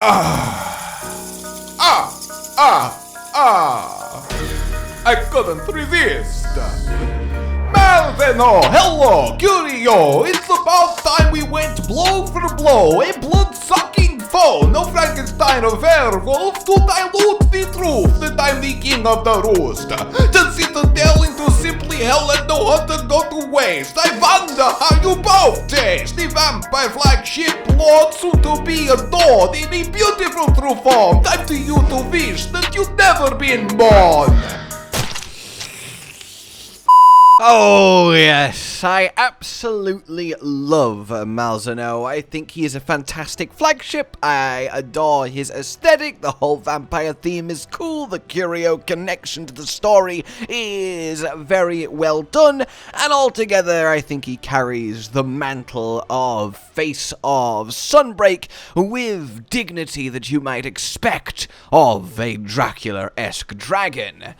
I couldn't resist. Malzeno, hello, Curio. It's about time we went blow for blow. A blood-sucking foe, no Frankenstein or werewolf, to dilute the truth that I'm the king of the roost. The citadel into simply hell and no hunter go to waste. I wonder how you both taste. The vampire flagship lord soon to be adored in a beautiful true form. Time to you to wish that you'd never been born. Oh yes, I absolutely love Malzeno. I think he is a fantastic flagship. I adore his aesthetic. The whole vampire theme is cool. The Curio connection to the story is very well done. And altogether, I think he carries the mantle of face of Sunbreak with dignity that you might expect of a Dracula-esque dragon.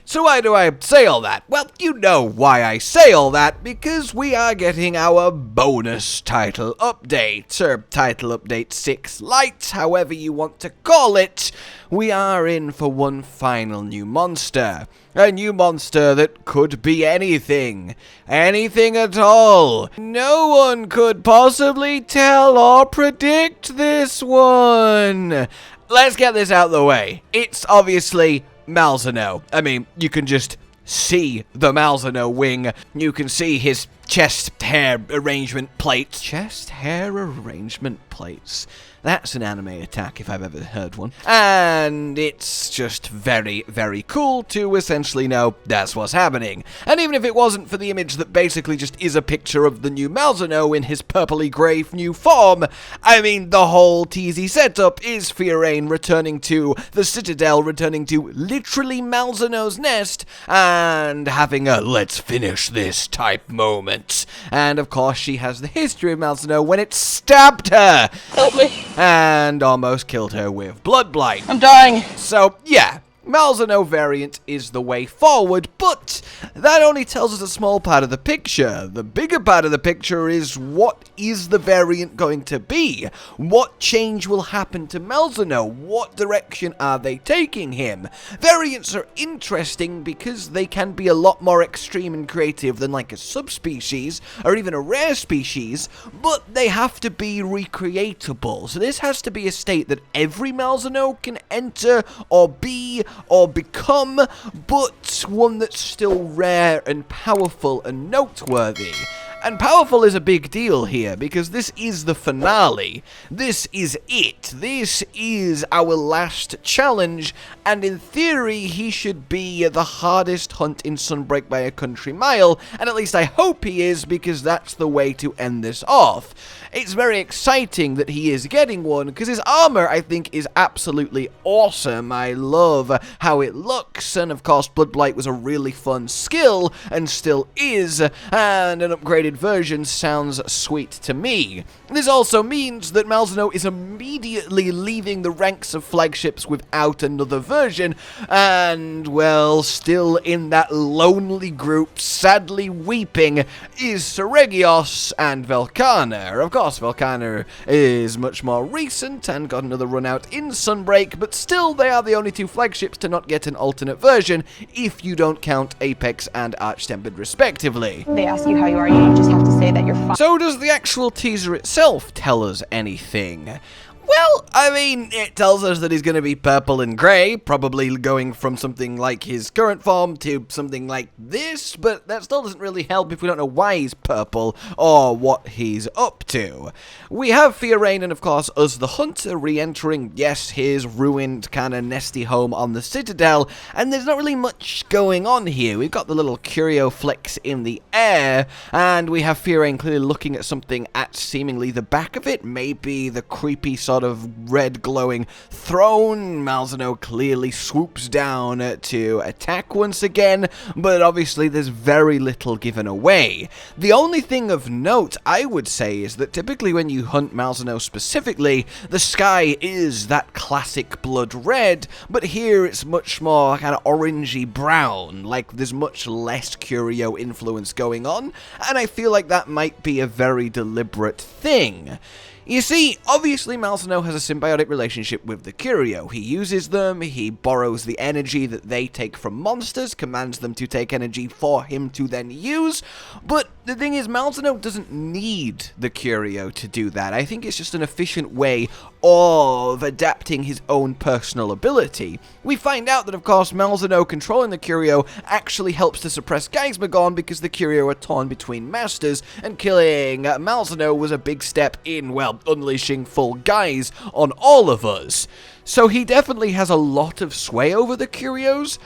So why do I say all that? Well, you know why I say all that, because we are getting our bonus title update, or title update 6 Lite, however you want to call it. We are in for one final new monster. A new monster that could be anything. Anything at all. No one could possibly tell or predict this one. Let's get this out of the way. It's obviously Malzeno. I mean, you can just see the Malzeno wing. You can see his chest hair arrangement plates. Chest hair arrangement plates. That's an anime attack if I've ever heard one. And it's just very, very cool to essentially know that's what's happening. And even if it wasn't for the image that basically just is a picture of the new Malzeno in his purpley grey new form, I mean, the whole teasy setup is Fiorayne returning to the Citadel, returning to literally Malzeno's nest, and having a let's finish this type moment. And of course, she has the history of Malzeno when it stabbed her. Help me. And almost killed her with blood blight. I'm dying. So, yeah, Malzeno variant is the way forward, but that only tells us a small part of the picture. The bigger part of the picture is what is the variant going to be? What change will happen to Malzeno? What direction are they taking him? Variants are interesting because they can be a lot more extreme and creative than like a subspecies or even a rare species, but they have to be recreatable. So this has to be a state that every Malzeno can enter or be or become, but one that's still rare and powerful and noteworthy. And powerful is a big deal here, because this is the finale. This is it. This is our last challenge, and in theory, he should be the hardest hunt in Sunbreak by a country mile, and at least I hope he is, because that's the way to end this off. It's very exciting that he is getting one, because his armor, I think, is absolutely awesome. I love how it looks, and of course, Blood Blight was a really fun skill, and still is, and an upgraded version sounds sweet to me. This also means that Malzeno is immediately leaving the ranks of flagships without another version, and, well, still in that lonely group, sadly weeping, is Seregios and Velkhana. Of course, Velkhana is much more recent and got another run out in Sunbreak, but still they are the only two flagships to not get an alternate version, if you don't count Apex and Archtempered respectively. They ask you how you are, you just have to say that you're fine. So does the actual teaser itself tell us anything? Well, I mean, it tells us that he's going to be purple and grey, probably going from something like his current form to something like this, but that still doesn't really help if we don't know why he's purple or what he's up to. We have Fiorayne and, of course, us the Hunter re-entering, yes, his ruined kind of nesty home on the Citadel, and there's not really much going on here. We've got the little curio flicks in the air, and we have Fiorayne clearly looking at something at seemingly the back of it, maybe the creepy sort of red glowing throne. Malzeno clearly swoops down to attack once again, but obviously there's very little given away. The only thing of note I would say is that typically when you hunt Malzeno specifically, the sky is that classic blood red, but here it's much more kind of orangey brown, like there's much less curio influence going on, and I feel like that might be a very deliberate thing. You see, obviously Malzeno has a symbiotic relationship with the Curio. He uses them, he borrows the energy that they take from monsters, commands them to take energy for him to then use, but the thing is, Malzeno doesn't need the Curio to do that. I think it's just an efficient way of adapting his own personal ability. We find out that, of course, Malzeno controlling the Curio actually helps to suppress Geismagon because the Curio are torn between masters, and killing Malzeno was a big step in, well, unleashing full Geis on all of us. So he definitely has a lot of sway over the Curios,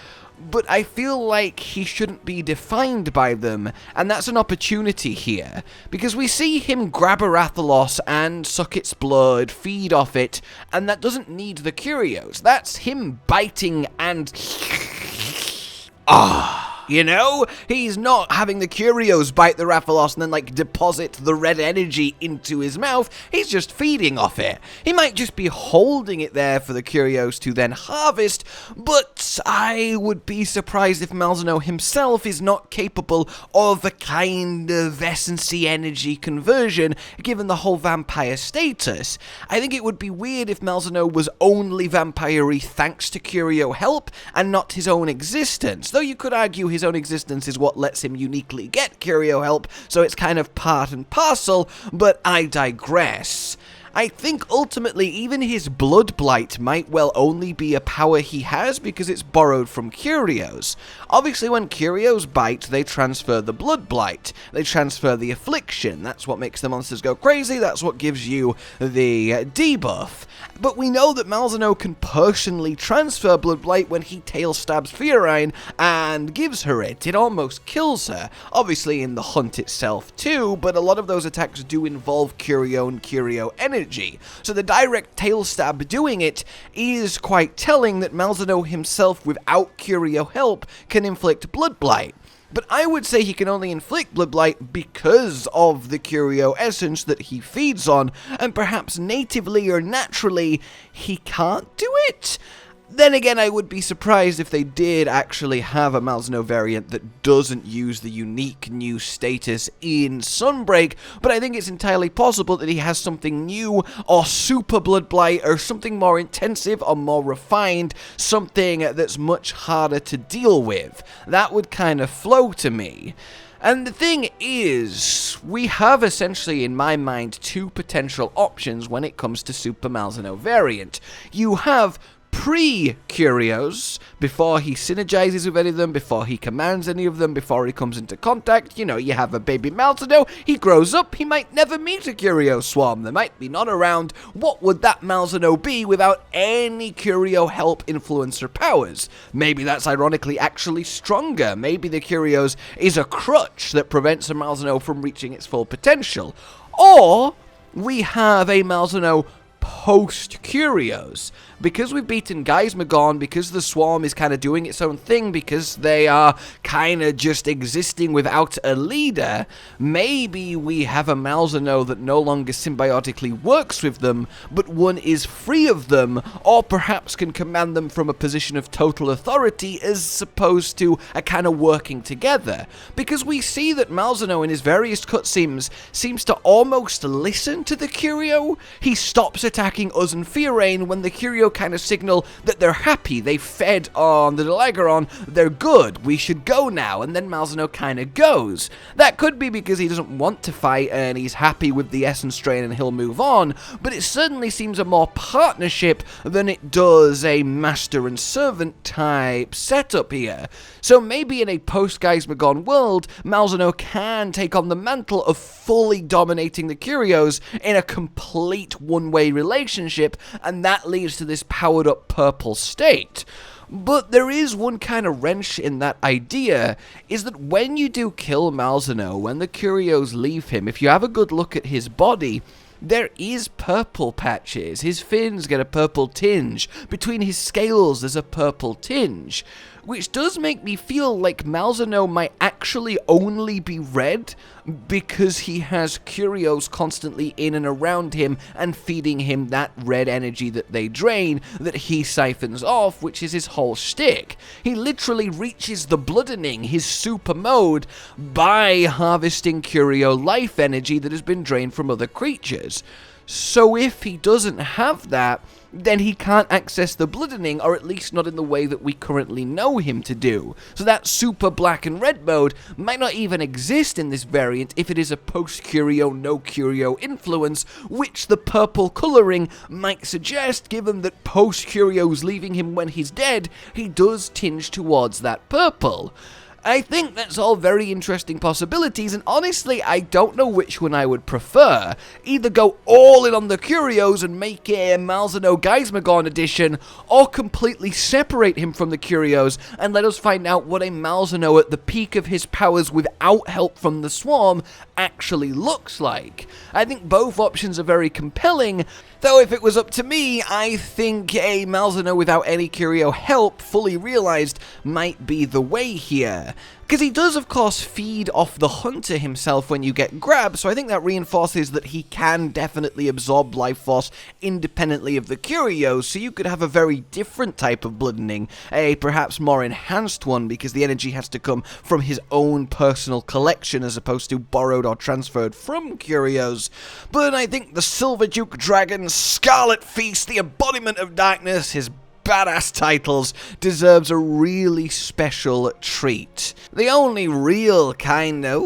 but I feel like he shouldn't be defined by them, and that's an opportunity here, because we see him grab a Rathalos and suck its blood, feed off it, and that doesn't need the Curios. That's him biting and... You know? He's not having the Curios bite the Rathalos and then, like, deposit the red energy into his mouth. He's just feeding off it. He might just be holding it there for the Curios to then harvest, but I would be surprised if Malzeno himself is not capable of a kind of essence-y energy conversion, given the whole vampire status. I think it would be weird if Malzeno was only vampire-y thanks to Curio help, and not his own existence, though you could argue his own existence is what lets him uniquely get Curio help, so it's kind of part and parcel, but I digress. I think ultimately even his Blood Blight might well only be a power he has because it's borrowed from Curios. Obviously when Curios bite, they transfer the Blood Blight, they transfer the Affliction, that's what makes the monsters go crazy, that's what gives you the debuff. But we know that Malzeno can personally transfer Blood Blight when he tail stabs Fiorayne and gives her it. It almost kills her. Obviously in the hunt itself too, but a lot of those attacks do involve Curio and Curio energy. So the direct tail stab doing it is quite telling that Malzeno himself without Curio help can inflict Blood Blight. But I would say he can only inflict Blood Blight because of the Curio essence that he feeds on, and perhaps natively or naturally, he can't do it? Then again, I would be surprised if they did actually have a Malzeno variant that doesn't use the unique new status in Sunbreak, but I think it's entirely possible that he has something new, or super Blood Blight, or something more intensive or more refined, something that's much harder to deal with. That would kind of flow to me. And the thing is, we have essentially, in my mind, two potential options when it comes to Super Malzeno variant. You have pre-Curios, before he synergizes with any of them, before he commands any of them, before he comes into contact. You know, you have a baby Malzeno, he grows up, he might never meet a Curio swarm, they might be not around. What would that Malzeno be without any Curio help, influence, or powers? Maybe that's ironically actually stronger. Maybe the Curios is a crutch that prevents a Malzeno from reaching its full potential. Or we have a Malzeno post-Curios. Because we've beaten Geismagon, because the Swarm is kind of doing its own thing, because they are kind of just existing without a leader, maybe we have a Malzeno that no longer symbiotically works with them, but one is free of them, or perhaps can command them from a position of total authority as opposed to a kind of working together. Because we see that Malzeno in his various cutscenes seems to almost listen to the Curio. He stops attacking us and Fiorayne when the Curio kind of signal that they're happy, they fed on the Delageron, they're good, we should go now, and then Malzeno kind of goes. That could be because he doesn't want to fight and he's happy with the essence drain and he'll move on, but it certainly seems a more partnership than it does a master and servant type setup here. So maybe in a post-Geismagon world, Malzeno can take on the mantle of fully dominating the Curios in a complete one-way relationship, and that leads to this powered-up purple state. But there is one kind of wrench in that idea, is that when you do kill Malzeno, when the Curios leave him, if you have a good look at his body, there is purple patches. His fins get a purple tinge. Between his scales, there's a purple tinge. Which does make me feel like Malzeno might actually only be red because he has Curios constantly in and around him and feeding him that red energy that they drain, that he siphons off, which is his whole shtick. He literally reaches the bloodening, his super mode, by harvesting Curio life energy that has been drained from other creatures. So if he doesn't have that, then he can't access the bloodening, or at least not in the way that we currently know him to do. So that super black and red mode might not even exist in this variant if it is a post-curio, no-curio influence, which the purple colouring might suggest, given that post-curio's leaving him when he's dead, he does tinge towards that purple. I think that's all very interesting possibilities, and honestly, I don't know which one I would prefer. Either go all in on the curios and make a Malzeno Geismagorn edition, or completely separate him from the curios and let us find out what a Malzeno at the peak of his powers without help from the swarm actually looks like. I think both options are very compelling, though if it was up to me, I think a Malzeno without any curio help, fully realized, might be the way here. Because he does, of course, feed off the hunter himself when you get grabbed, so I think that reinforces that he can definitely absorb life force independently of the curios, so you could have a very different type of bloodening, a perhaps more enhanced one, because the energy has to come from his own personal collection as opposed to borrowed or transferred from curios. But I think the Silver Duke Dragon, Scarlet Feast, the Embodiment of Darkness, his badass titles, deserves a really special treat. The only real kind of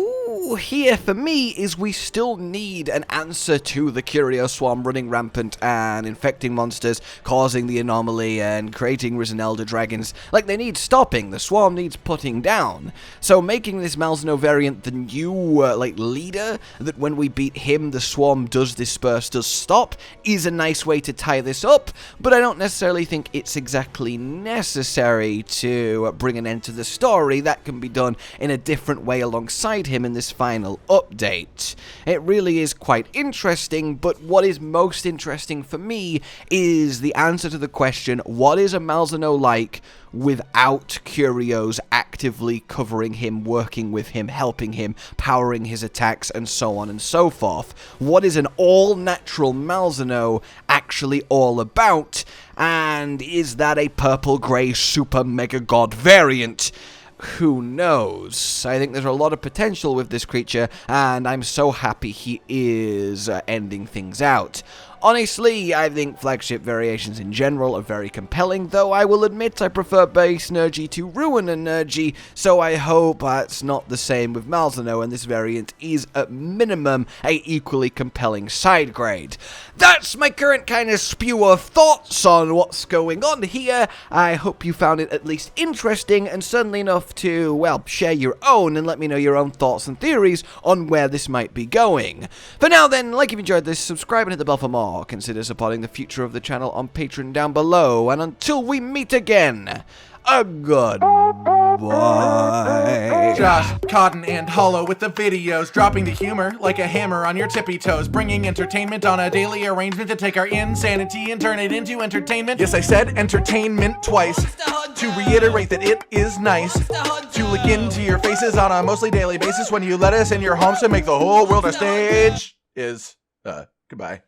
here for me is we still need an answer to the Curio Swarm running rampant and infecting monsters, causing the anomaly and creating risen Elder Dragons. Like, they need stopping, the Swarm needs putting down. So making this Malzeno variant the new, leader, that when we beat him the Swarm does disperse, does stop, is a nice way to tie this up, but I don't necessarily think it's exactly necessary to bring an end to the story. That can be done in a different way alongside him in this final update. It really is quite interesting, but what is most interesting for me is the answer to the question, what is a Malzeno like without curios actively covering him, working with him, helping him, powering his attacks, and so on and so forth? What is an all-natural Malzeno actually all about? And is that a purple-grey super mega god variant? Who knows? I think there's a lot of potential with this creature, and I'm so happy he is ending things out. Honestly, I think flagship variations in general are very compelling, though I will admit I prefer base Nergy to Ruin Nergy, so I hope that's not the same with Malzeno, and this variant is, at minimum, a equally compelling side grade. That's my current kind of spew of thoughts on what's going on here. I hope you found it at least interesting, and certainly enough to, well, share your own and let me know your own thoughts and theories on where this might be going. For now then, like if you enjoyed this, subscribe and hit the bell for more. Consider supporting the future of the channel on Patreon down below, and until we meet again, a goodbye. Josh, Cotton, and Hollow with the videos, dropping the humor like a hammer on your tippy toes, bringing entertainment on a daily arrangement to take our insanity and turn it into entertainment. Yes, I said entertainment twice, to reiterate that it is nice to look into your faces on a mostly daily basis when you let us in your homes to make the whole world a stage. Goodbye.